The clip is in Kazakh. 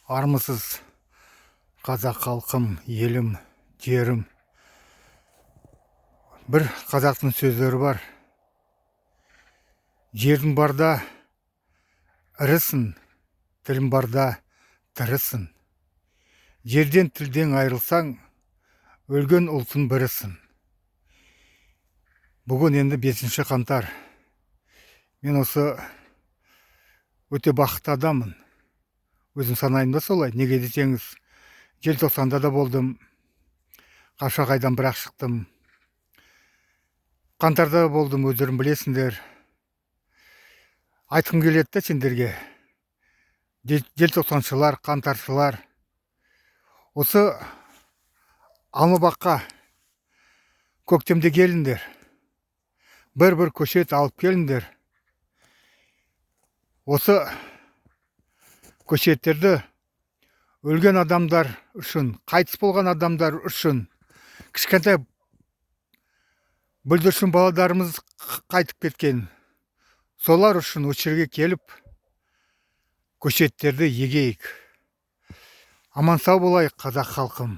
Армысыз қазақ халқым, елім, жерім. Бір қазақтың сөздері бар. Жерің барда ірісің, тілің барда тірісің. Жерден тілден айырылсаң, өлген ұлтың бірісің. Бүгін енді 5 қаңтар. Мен осы өте бақытты адаммын. Өзім санайымда солай. Неге десеңіз, желтоқсанда да болдым. Қапшағайдан бірақ шықтым. Қаңтарда да болдым, өздерің білесіңдер. Айтқым келеді да сендерге. Желтоқсаншылар, қаңтаршылар. Осы Алмабаққа көктемде келіңдер. Бір көшет алып келіңдер. Осы көшеттерді өлген адамдар үшін, қайтыс болған адамдар үшін, кішкентай бүлдіршін балаларымыз қайтып кеткен, солар үшін осы жерге келіп, көшеттерді егейік. Аман сау болайық, қазақ халқым.